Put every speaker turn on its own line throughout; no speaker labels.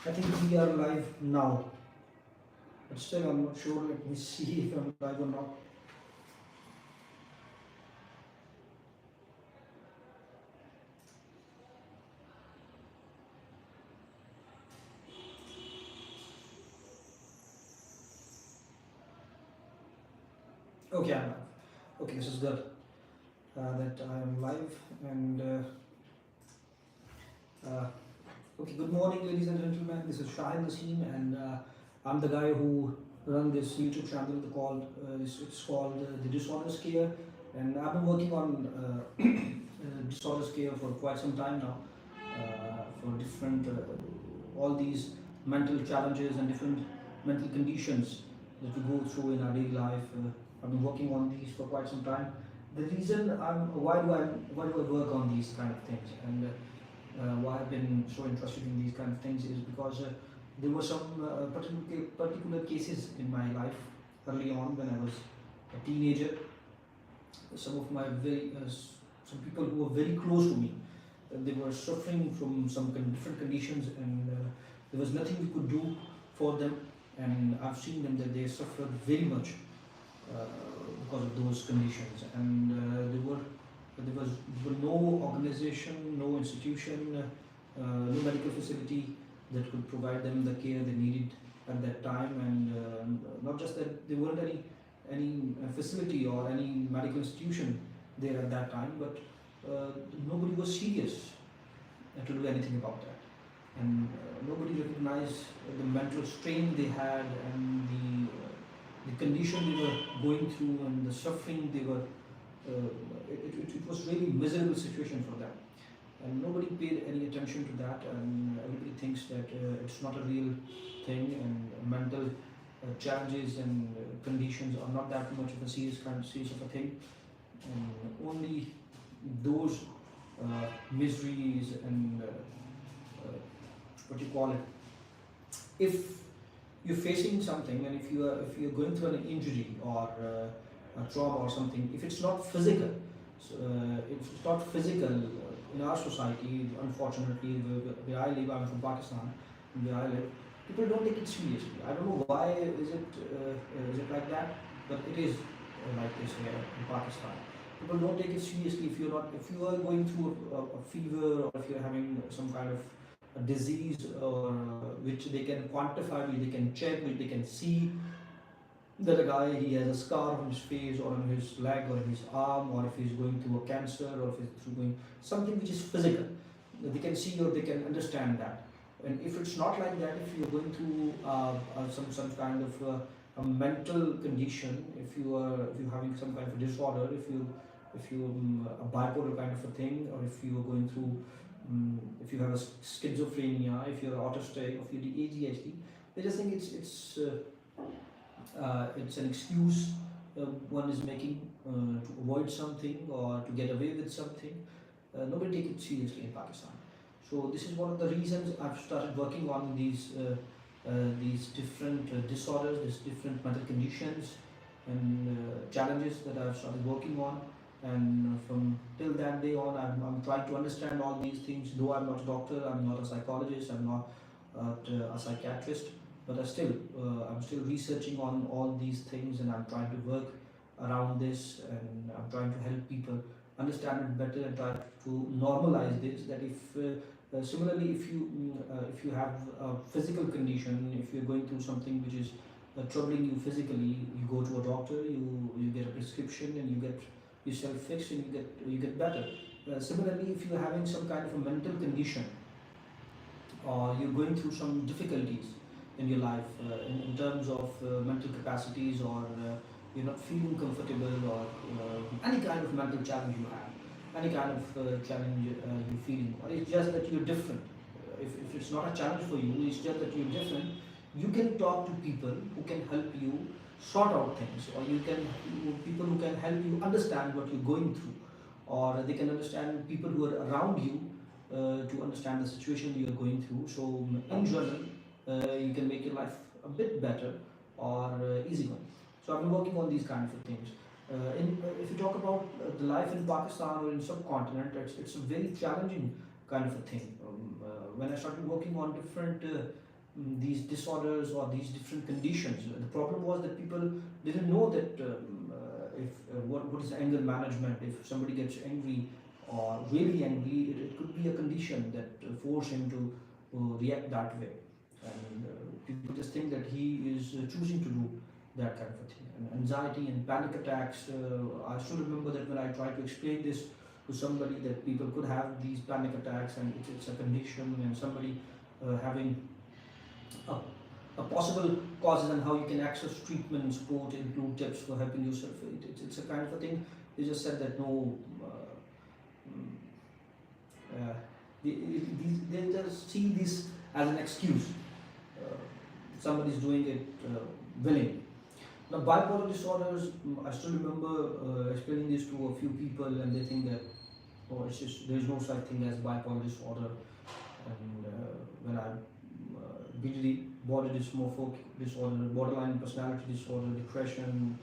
I think we are live now, but still I'm not sure. Let me see if I'm live or not. Okay, I'm live. Okay, this is good. That I am live and uh, okay. Good morning, ladies and gentlemen. This is Shahid Naseem, and I'm the guy who run this YouTube channel. It's called the Disorders Care, and I've been working on disorders care for quite some time now. For different all these mental challenges and different mental conditions that we go through in our daily life. I've been working on these for quite some time. The reason why do I work on these kind of things, and why I've been so interested in these kind of things is because there were some particular cases in my life early on when I was a teenager. Some of my some people who were very close to me, they were suffering from some different conditions, and there was nothing we could do for them. And I've seen them that they suffered very much uh, because of those conditions, and there were no organization, no institution, no medical facility that could provide them the care they needed at that time. And not just that, there weren't any facility or any medical institution there at that time, but uh, nobody was serious to do anything about that, and nobody recognized the mental strain they had, and the condition they were going through, and the suffering they were. It was really miserable situation for them, and nobody paid any attention to that, and everybody thinks that it's not a real thing, and mental challenges and conditions are not that much of a serious of a thing, and only those miseries and what you call it, if you're facing something, and if you're going through an injury or a trauma or something, if it's not physical, so, if it's not physical in our society, unfortunately, where I live, I'm from Pakistan, where I live, people don't take it seriously. I don't know why is it like that, but it is like this here in Pakistan. People don't take it seriously if you are going through a fever, or if you're having some kind of a disease, or which they can quantify, which they can check, which they can see that a guy, he has a scar on his face or on his leg or in his arm, or if he's going through a cancer, or if he's through going something which is physical, they can see or they can understand that. And if it's not like that, if you're going through some kind of a mental condition, if you're having some kind of a disorder, if you a bipolar kind of a thing, or if you are going through if you have a schizophrenia, if you're autistic, if you're ADHD, they just think it's an excuse one is making to avoid something or to get away with something. Nobody take it seriously in Pakistan. So this is one of the reasons I've started working on these different disorders, these different mental conditions and challenges that I've started working on. And from till that day on, I'm trying to understand all these things. Though I'm not a doctor, I'm not a psychologist, I'm not a psychiatrist, but I'm still researching on all these things, and I'm trying to work around this, and I'm trying to help people understand it better and try to normalize this. That if similarly, if you have a physical condition, if you're going through something which is troubling you physically, you go to a doctor, you get a prescription, and you get yourself fixed, and you get better. Similarly, if you're having some kind of a mental condition, or you're going through some difficulties in your life in terms of mental capacities, or you're not feeling comfortable, or any kind of mental challenge you have, any kind of challenge you're feeling, or it's just that you're different. If it's not a challenge for you, it's just that you're different, you can talk to people who can help you sort out things, or people who can help you understand what you're going through, or they can understand people who are around you to understand the situation you are going through. So in general, you can make your life a bit better or easy going. So I've been working on these kinds of things. If you talk about the life in Pakistan or in subcontinent, it's a very challenging kind of a thing. When I started working on different these disorders or these different conditions. The problem was that people didn't know that if what is anger management. If somebody gets angry or really angry, it could be a condition that force him to react that way. And people just think that he is choosing to do that kind of a thing. And anxiety and panic attacks. I still remember that when I tried to explain this to somebody, that people could have these panic attacks and it's a condition, and somebody having a, a possible causes and how you can access treatment and support include tips for helping yourself. It's a kind of a thing. They just said that no, mm, uh, they just see this as an excuse. Uh, Somebody's doing it willingly. Now, bipolar disorders, I still remember explaining this to a few people, and they think that, oh, it's just there is no such thing as bipolar disorder. And when I BDD, body dysmorphic disorder, borderline personality disorder, depression,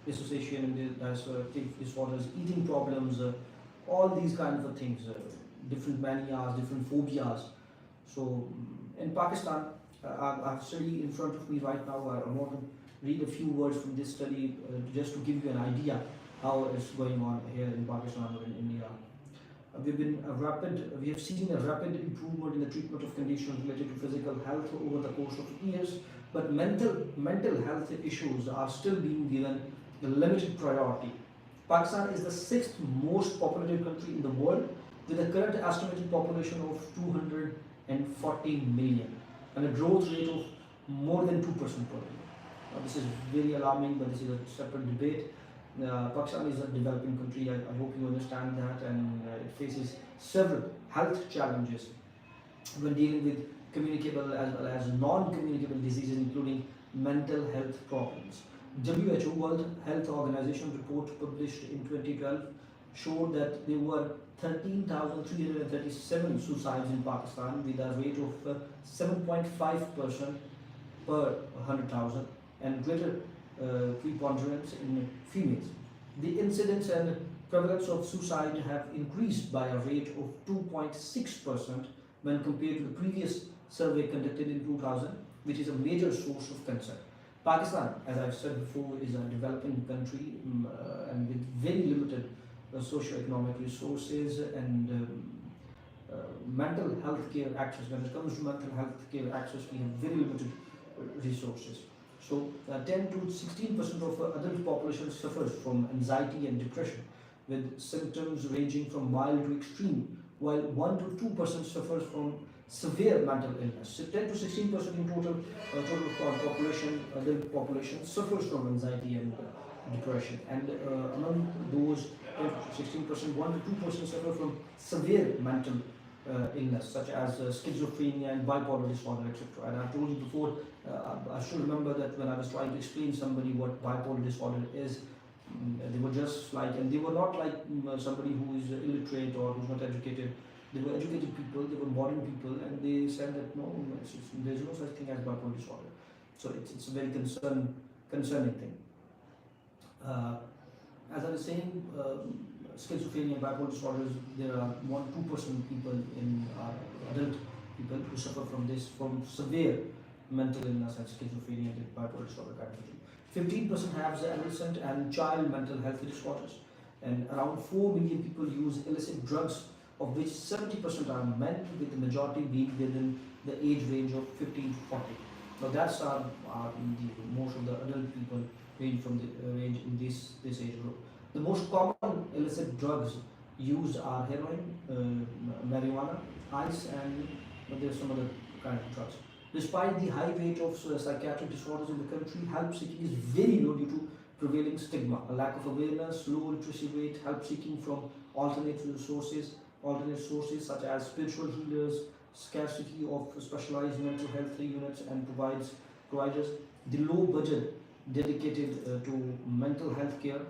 dissociation and dissociative disorders, eating problems, all these kinds of things, different manias, different phobias. So in Pakistan, I've study in front of me right now. I want to read a few words from this study just to give you an idea how it's going on here in Pakistan or in India. We have seen a rapid improvement in the treatment of conditions related to physical health over the course of years, but mental health issues are still being given a limited priority. Pakistan is the sixth most populated country in the world, with a current estimated population of 240 million and a growth rate of more than 2% per year. This is very alarming, but this is a separate debate. Pakistan is a developing country. I hope you understand that, and it faces several health challenges when dealing with communicable as well as non-communicable diseases, including mental health problems. WHO, World Health Organization report published in 2012 showed that there were 13,337 suicides in Pakistan, with a rate of 7.5% per 100,000 and greater preponderance in females. The incidence and prevalence of suicide have increased by a rate of 2.6% when compared to the previous survey conducted in 2000, which is a major source of concern. Pakistan, as I've said before, is a developing country and with very limited socio-economic resources and mental health care access. When it comes to mental health care access, we have very limited resources. So 10 to 16% of adult population suffers from anxiety and depression, with symptoms ranging from mild to extreme, while 1 to 2% suffers from severe mental illness. So 10 to 16% in total population, adult population suffers from anxiety and depression, and among those 10 to 16%, 1 to 2% suffer from severe mental illness, such as schizophrenia and bipolar disorder, etc. And I told you before, I still remember that when I was trying to explain somebody what bipolar disorder is, they were just like, and they were not like somebody who is illiterate or who's not educated. They were educated people, they were modern people, and they said that no, there's no such thing as bipolar disorder. So it's a very concerning thing. As I was saying, schizophrenia and bipolar disorders, there are 1-2% people in adult people who suffer from this, from severe mental illness and schizophrenia and bipolar disorder kind of thing. 15% have adolescent and child mental health disorders, and around 4 million people use illicit drugs, of which 70% are men, with the majority being within the age range of 15 to 40. Now that's most of the adult people range from the range in this age group. The most common illicit drugs used are heroin, marijuana, ice, and there's some other kind of drugs. Despite the high rate of psychiatric disorders in the country, help seeking is very low due to prevailing stigma, a lack of awareness, low literacy rate, help seeking from alternate sources such as spiritual healers, scarcity of specialized mental health units and providers, the low budget dedicated to mental health care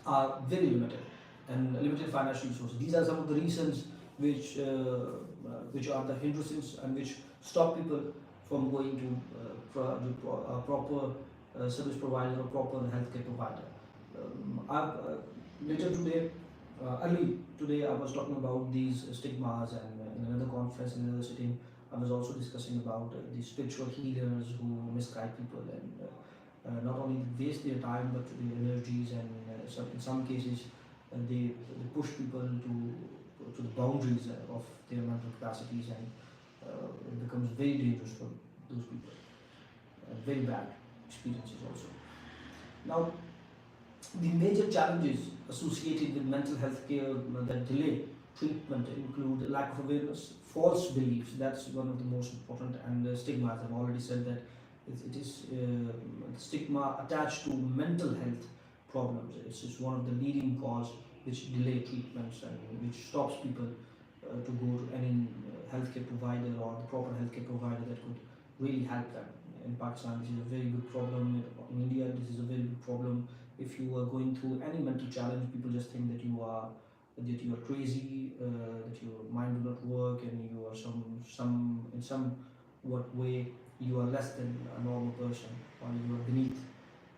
are very limited, and limited financial resources. These are some of the reasons which are the hindrances and which stop people from going to a proper service provider or proper healthcare provider. Early today, I was talking about these stigmas, and in another conference, in another sitting, I was also discussing about the spiritual healers who misguide people and not only waste their time but their energies, and in some cases they push people to the boundaries of their mental capacities, and it becomes very dangerous for those people. Very bad experiences also. Now, the major challenges associated with mental health care that delay treatment include lack of awareness, false beliefs, that's one of the most important, and stigma, as I've already said that it is stigma attached to mental health problems. It's just one of the leading cause which delay treatments and which stops people to go to any healthcare provider or the proper healthcare provider that could really help them. In Pakistan, this is a very big problem. In India, this is a very big problem. If you are going through any mental challenge, people just think that you are crazy, that your mind will not work, and you are some in some what way you are less than a normal person, or you are beneath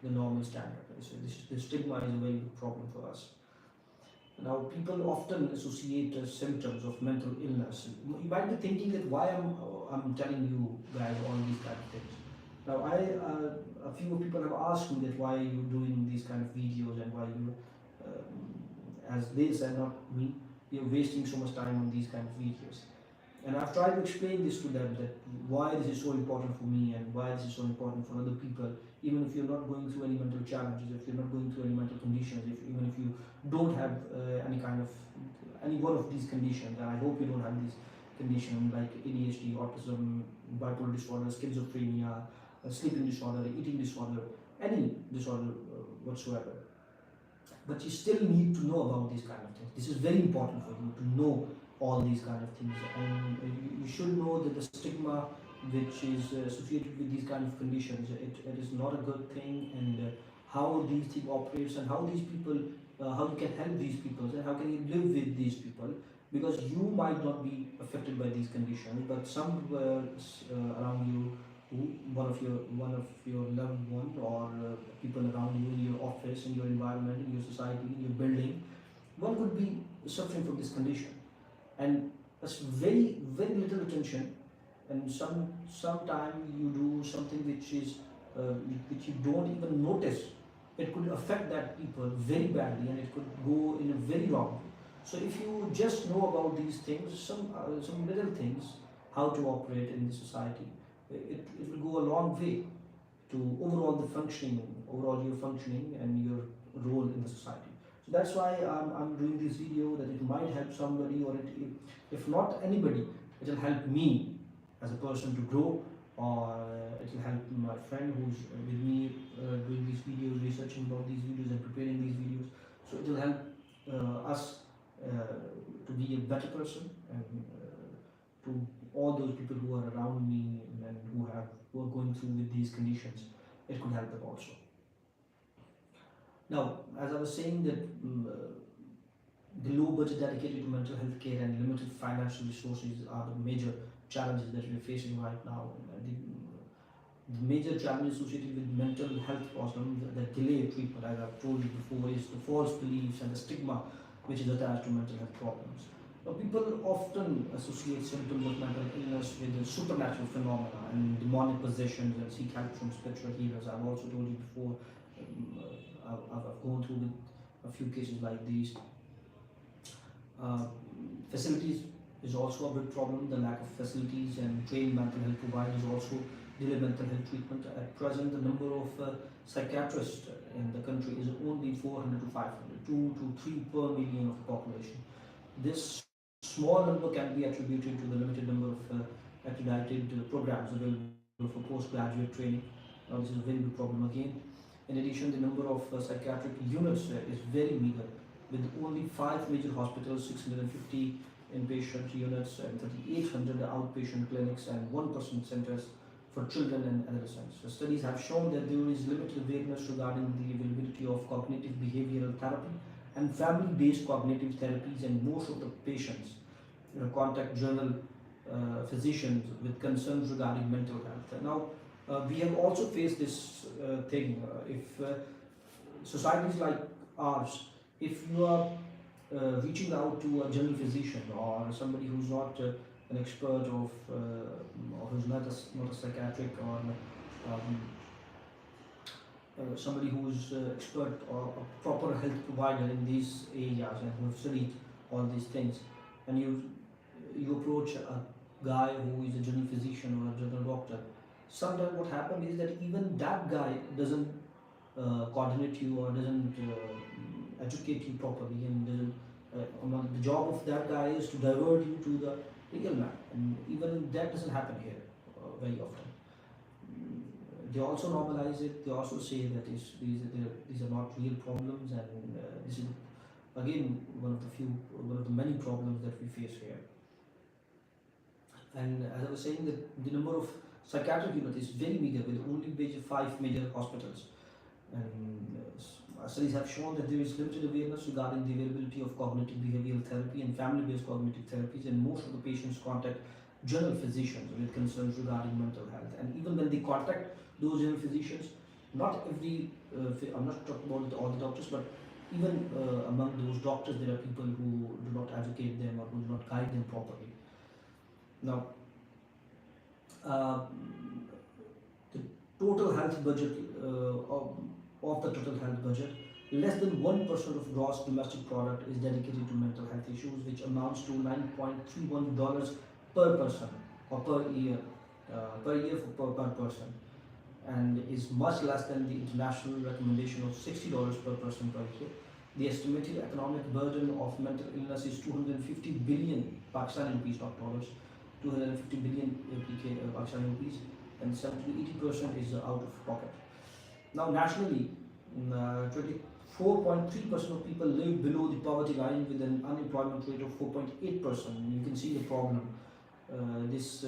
the normal standard. So this stigma is a very big problem for us. Now, people often associate symptoms of mental illness. You might be thinking that why I'm telling you guys all these kind of things. Now, a few people have asked me that why are you doing these kind of videos, and why you, as they said, not me, you're wasting so much time on these kind of videos. And I've tried to explain this to them, that why this is so important for me and why this is so important for other people. Even if you're not going through any mental challenges, if you're not going through any mental conditions, even if you don't have any one of these conditions, and I hope you don't have these conditions like ADHD, autism, bipolar disorder, schizophrenia, sleeping disorder, eating disorder, any disorder whatsoever. But you still need to know about these kind of things. This is very important for you to know all these kind of things, and you should know that the stigma which is associated with these kind of conditions, it is not a good thing, and how these things operates, and how these people, how you can help these people, and how can you live with these people, because you might not be affected by these conditions, but somewhere around you, one of your loved one, or people around you in your office, in your environment, in your society, in your building, one could be suffering from this condition, and that's very little attention, and sometime you do something which is which you don't even notice. It could affect that people very badly, and it could go in a very wrong way. So if you just know about these things, some little things, how to operate in the society, it will go a long way to overall your functioning and your role in the society. So that's why I'm doing this video, that it might help somebody, or if not anybody, it will help me as a person to grow, or it will help my friend who's with me doing these videos, researching about these videos and preparing these videos. So it will help us to be a better person, and to all those people who are around me and who are going through with these conditions, it could help them also. Now, as I was saying that the low budget dedicated to mental health care and limited financial resources are the major challenges that we're facing right now. The major challenges associated with mental health problems that delay treatment, as I've told you before, is the false beliefs and the stigma which is attached to mental health problems. Now, people often associate symptoms of mental illness with the supernatural phenomena and demonic possessions, and seek help from spiritual healers. I've also told you before, I've gone through with a few cases like these. Facilities is also a big problem. The lack of facilities and trained mental health providers also delay mental health treatment. At present, the number of psychiatrists in the country is only 400 to 500, 2 to 3 per million of population. This small number can be attributed to the limited number of accredited programs available for postgraduate training. Now, this is a very big problem again. In addition, the number of psychiatric units is very meager, with only 5 major hospitals, 650 inpatient units, and 3,800 outpatient clinics, and 1% centers for children and adolescents. The studies have shown that there is limited awareness regarding the availability of cognitive behavioral therapy and family-based cognitive therapies, and most of the patients contact general physicians with concerns regarding mental health. Now, we have also faced this thing. If societies like ours, if you are reaching out to a general physician or somebody who's not an expert of or who's not a psychiatric or um, somebody who's expert or a proper health provider in these areas and who have studied all these things, and you approach a guy who is a general physician or a general doctor. Sometimes what happens is that even that guy doesn't coordinate you or doesn't educate you properly, and doesn't, the job of that guy is to divert you to the real man, and even that doesn't happen here very often. They also normalize it. They also say that these are not real problems, and this is again one of the many problems that we face here. And as I was saying, that the number of psychiatric units is very meager, with only 5 major hospitals. And studies have shown that there is limited awareness regarding the availability of cognitive behavioral therapy and family-based cognitive therapies, and most of the patients contact general physicians with concerns regarding mental health. And even when they contact those general physicians, not every, I'm not talking about all the doctors, but even among those doctors, there are people who do not educate them or who do not guide them properly. Now, the total health budget of the total health budget, less than 1% of gross domestic product is dedicated to mental health issues, which amounts to $9.31 per person or per year per person, and is much less than the international recommendation of $60 per person per year. The estimated economic burden of mental illness is 250 billion Pakistani rupees, not dollars, 250 billion Pakistani rupees, and 70 to 80% is out of pocket. Now, nationally, 24.3% of people live below the poverty line with an unemployment rate of 4.8%. You can see the problem. This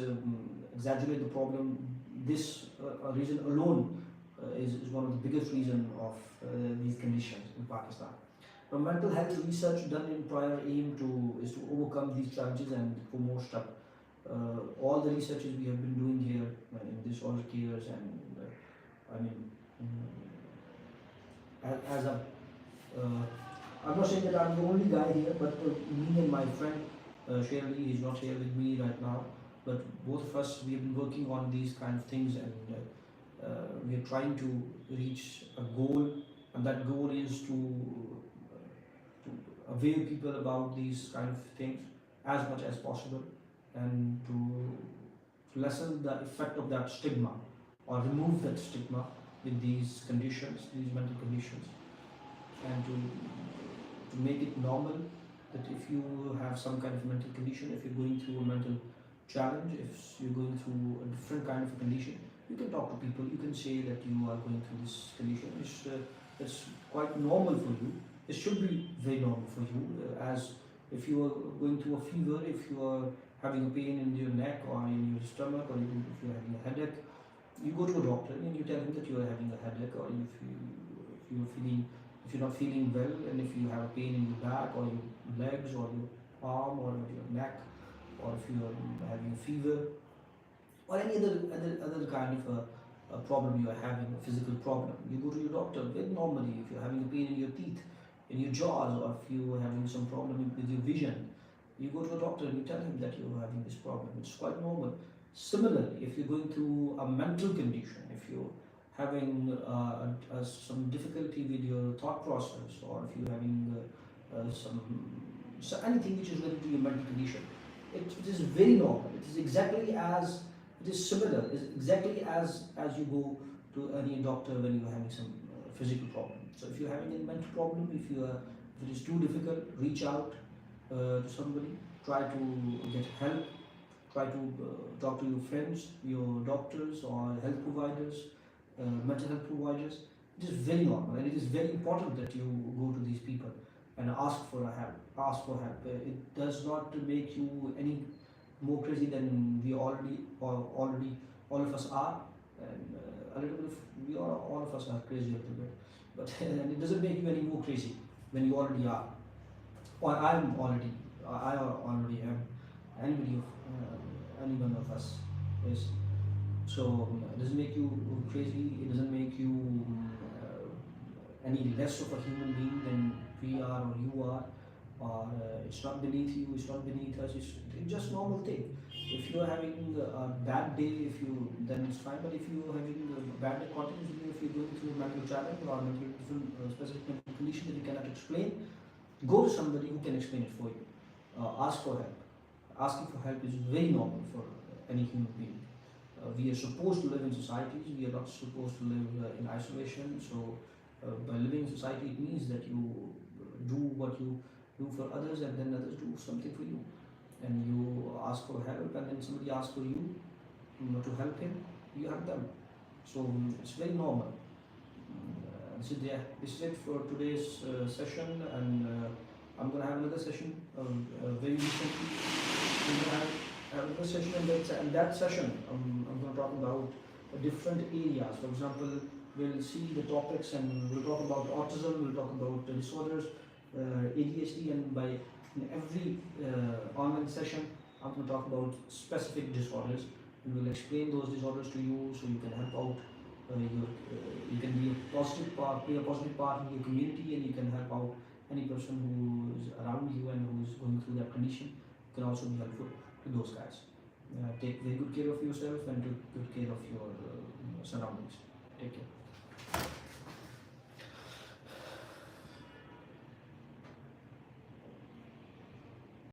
exaggerates the problem. This reason alone is one of the biggest reasons of these conditions in Pakistan. Now, mental health research done in prior is to overcome these challenges and for more stuff. All the researches we have been doing here in this all years, and I mean, as a I'm not saying that I'm the only guy here, but me and my friend Shirley is not here with me right now, but both of us, we have been working on these kind of things, and we are trying to reach a goal, and that goal is to aware people about these kind of things as much as possible, and to lessen the effect of that stigma or remove that stigma with these conditions, these mental conditions, and to make it normal that if you have some kind of mental condition, if you're going through a mental challenge, if you're going through a different kind of a condition, you can talk to people, you can say that you are going through this condition. It's quite normal for you. It should be very normal for you, as if you are going through a fever, if you are having a pain in your neck or in your stomach, or even if you're having a headache, you go to a doctor and you tell him that you are having a headache, or if you're not feeling well, and if you have a pain in your back or your legs or your arm or your neck, or if you are having a fever or any other kind of a problem you are having, a physical problem, you go to your doctor very normally. If you're having a pain in your teeth, in your jaws, or if you are having some problem with your vision, you go to a doctor and you tell him that you are having this problem. It's quite normal. Similarly, if you're going through a mental condition, if you're having some difficulty with your thought process, or if you're having anything which is related to your mental condition, it is very normal. It is exactly as it is similar. It is exactly as you go to any doctor when you are having some physical problem. So if you're having a mental problem, if it is too difficult, reach out to somebody. Try to get help. Try to talk to your friends, your doctors or health providers, mental health providers. It is very normal, and it is very important that you go to these people and ask for help. Ask for help. It does not make you any more crazy than we already all of us are, and a little bit of all of us are crazy a little bit, but and it doesn't make you any more crazy when you already are, or I already am. Any one of us is. So it doesn't make you crazy. It doesn't make you any less of a human being than we are or you are. Or it's not beneath you. It's not beneath us. It's just normal thing. If you are having a bad day, if you then it's fine. But if you are having a bad day continuously, if you're going through mental challenge or mental different specific mental condition that you cannot explain, go to somebody who can explain it for you. Ask for help. Asking for help is very normal for any human being. We are supposed to live in societies. We are not supposed to live in isolation. So, by living in society, it means that you do what you do for others, and then others do something for you. And you ask for help, and then somebody asks for you, to help him. You help them. So it's very normal. This is it for today's session, and I'm gonna have another session very recently. I'm gonna have another session, and that session I'm gonna talk about different areas. For example, we'll see the topics, and we'll talk about autism. We'll talk about disorders, ADHD, and in every online session, I'm gonna talk about specific disorders, and we'll explain those disorders to you, so you can help out you can be a positive part, play a positive part in your community, and you can help out any person who is around you and who is going through that condition. You can also be helpful to those guys. Take very good care of yourself and take good care of your surroundings. Take care.